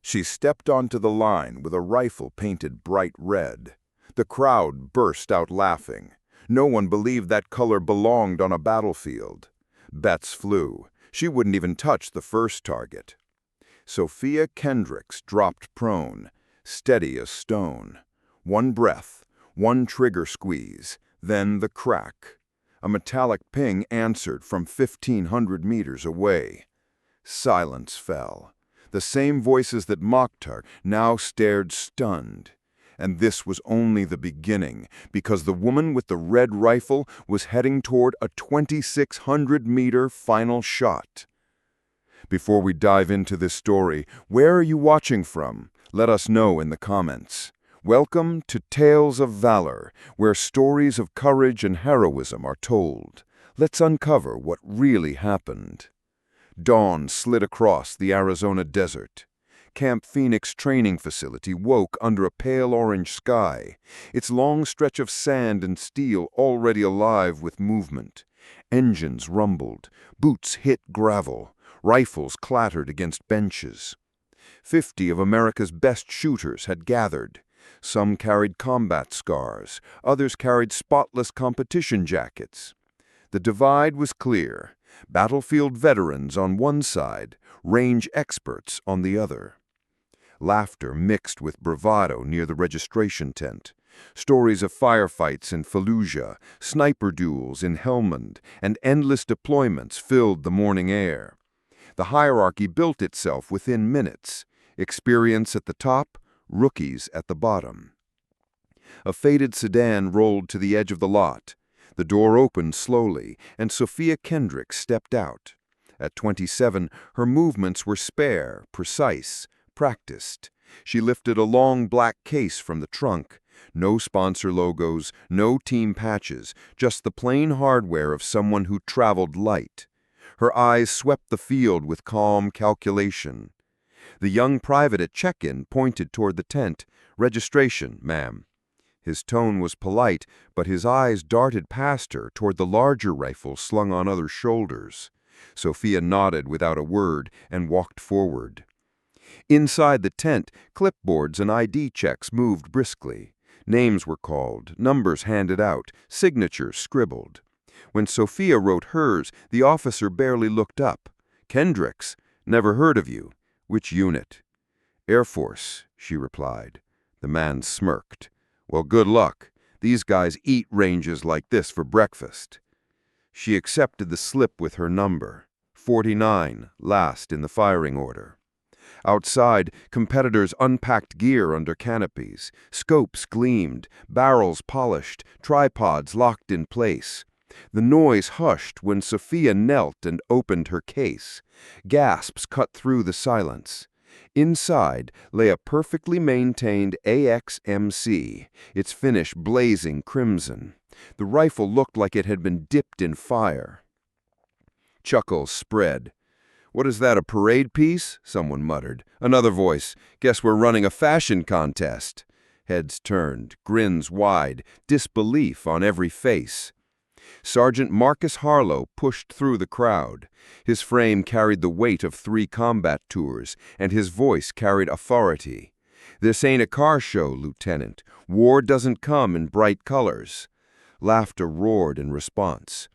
She stepped onto the line with a rifle painted bright red. The crowd burst out laughing. No one believed that color belonged on a battlefield. Bets flew. She wouldn't even touch the first target. Sophia Kendrix dropped prone, steady as stone. One breath, one trigger squeeze, then the crack. A metallic ping answered from 1,500 meters away. Silence fell. The same voices that mocked her now stared stunned. And this was only the beginning, because the woman with the red rifle was heading toward a 2,600-meter final shot. Before we dive into this story, where are you watching from? Let us know in the comments. Welcome to Tales of Valor, where stories of courage and heroism are told. Let's uncover what really happened. Dawn slid across the Arizona desert. Camp Phoenix training facility woke under a pale orange sky, its long stretch of sand and steel already alive with movement. Engines rumbled, boots hit gravel, rifles clattered against benches. 50 of America's best shooters had gathered. Some carried combat scars, others carried spotless competition jackets. The divide was clear. Battlefield veterans on one side, range experts on the other. Laughter mixed with bravado near the registration tent. Stories of firefights in Fallujah, sniper duels in Helmand, and endless deployments filled the morning air. The hierarchy built itself within minutes. Experience at the top, rookies at the bottom. A faded sedan rolled to the edge of the lot. The door opened slowly, and Sophia Kendrix stepped out. At 27, her movements were spare, precise, practiced. She lifted a long black case from the trunk. No sponsor logos, no team patches, just the plain hardware of someone who traveled light. Her eyes swept the field with calm calculation. The young private at check-in pointed toward the tent. "Registration, ma'am." His tone was polite, but his eyes darted past her toward the larger rifle slung on other shoulders. Sophia nodded without a word and walked forward. Inside the tent, clipboards and ID checks moved briskly. Names were called, numbers handed out, signatures scribbled. When Sophia wrote hers, the officer barely looked up. "Kendrix, never heard of you. Which unit?" "Air Force," she replied. The man smirked. "Well, good luck. These guys eat ranges like this for breakfast." She accepted the slip with her number. 49, last in the firing order. Outside, competitors unpacked gear under canopies. Scopes gleamed, barrels polished, tripods locked in place. The noise hushed when Sophia knelt and opened her case. Gasps cut through the silence. Inside lay a perfectly maintained AXMC, its finish blazing crimson. The rifle looked like it had been dipped in fire. Chuckles spread. "What is that, a parade piece?" someone muttered. Another voice. "Guess we're running a fashion contest." Heads turned, grins wide, disbelief on every face. Sergeant Marcus Harlow pushed through the crowd. His frame carried the weight of 3 combat tours, and his voice carried authority. "This ain't a car show, Lieutenant. War doesn't come in bright colors." Laughter roared in response.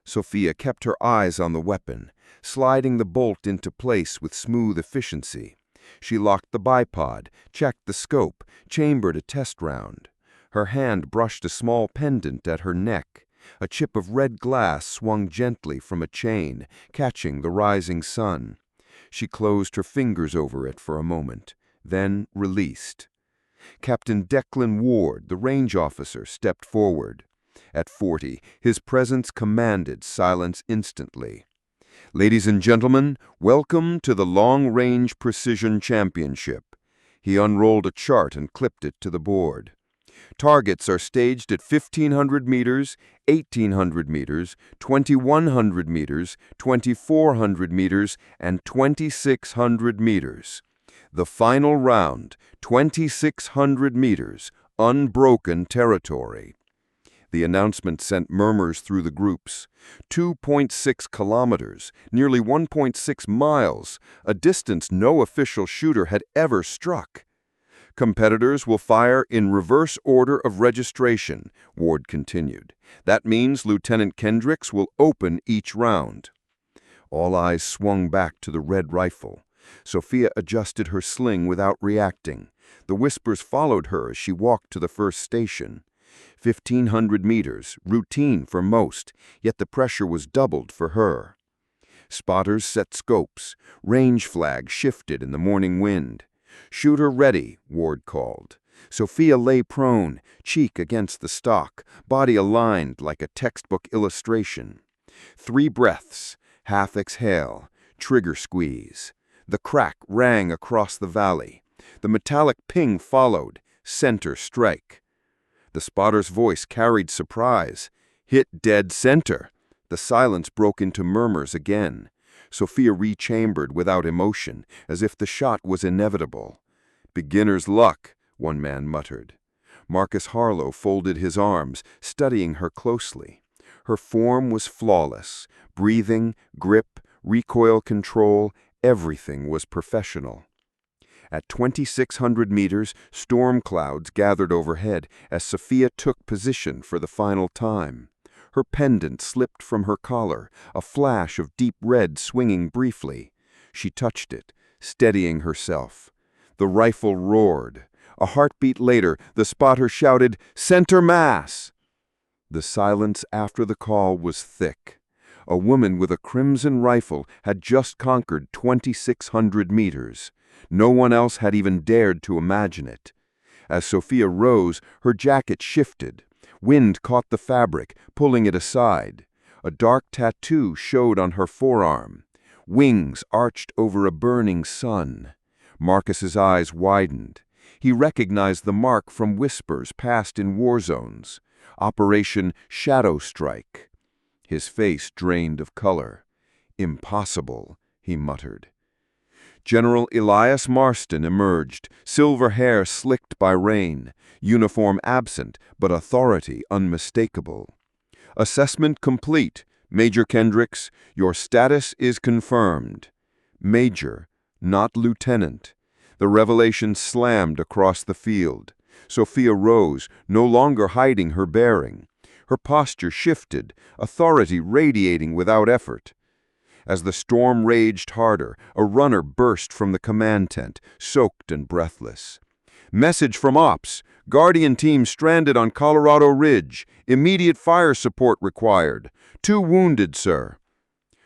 Sophia kept her eyes on the weapon, sliding the bolt into place with smooth efficiency. She locked the bipod, checked the scope, chambered a test round. Her hand brushed a small pendant at her neck. A chip of red glass swung gently from a chain, catching the rising sun. She closed her fingers over it for a moment, then released. Captain Declan Ward, the range officer, stepped forward. At 40, his presence commanded silence instantly. "Ladies and gentlemen, welcome to the Long Range Precision Championship." He unrolled a chart and clipped it to the board. "Targets are staged at 1,500 meters, 1,800 meters, 2,100 meters, 2,400 meters, and 2,600 meters. The final round, 2,600 meters, unbroken territory." The announcement sent murmurs through the groups. 2.6 kilometers, nearly 1.6 miles, a distance no official shooter had ever struck. Competitors will fire in reverse order of registration, Ward continued. That means Lieutenant Kendrix will open each round. All eyes swung back to the red rifle. Sophia adjusted her sling without reacting. The whispers followed her as she walked to the first station. 1,500 meters, routine for most, yet the pressure was doubled for her. Spotters set scopes. Range flags shifted in the morning wind. "Shooter ready," Ward called. Sophia lay prone, cheek against the stock, body aligned like a textbook illustration. 3 breaths, half exhale, trigger squeeze. The crack rang across the valley. The metallic ping followed, center strike. The spotter's voice carried surprise. "Hit dead center." The silence broke into murmurs again. Sophia rechambered without emotion, as if the shot was inevitable. "Beginner's luck," one man muttered. Marcus Harlow folded his arms, studying her closely. Her form was flawless. Breathing, grip, recoil control, everything was professional. At 2,600 meters, storm clouds gathered overhead as Sophia took position for the final time. Her pendant slipped from her collar, a flash of deep red swinging briefly. She touched it, steadying herself. The rifle roared. A heartbeat later, the spotter shouted, "Center mass!" The silence after the call was thick. A woman with a crimson rifle had just conquered 2,600 meters. No one else had even dared to imagine it. As Sophia rose, her jacket shifted. Wind caught the fabric, pulling it aside. A dark tattoo showed on her forearm. Wings arched over a burning sun. Marcus's eyes widened. He recognized the mark from whispers passed in war zones. Operation Shadow Strike. His face drained of color. "Impossible," he muttered. General Elias Marston emerged, silver hair slicked by rain, uniform absent, but authority unmistakable. "Assessment complete. Major Kendrix, your status is confirmed." Major, not lieutenant. The revelation slammed across the field. Sophia rose, no longer hiding her bearing. Her posture shifted, authority radiating without effort. As the storm raged harder, a runner burst from the command tent, soaked and breathless. "Message from Ops. Guardian team stranded on Colorado Ridge. Immediate fire support required. 2 wounded, sir."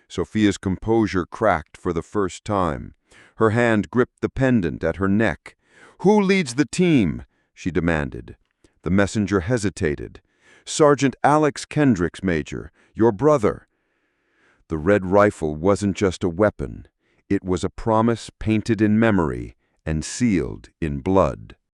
Sophia's composure cracked for the first time. Her hand gripped the pendant at her neck. "Who leads the team?" she demanded. The messenger hesitated. "Sergeant Alex Kendrix, Major, your brother." The red rifle wasn't just a weapon. It was a promise painted in memory and sealed in blood.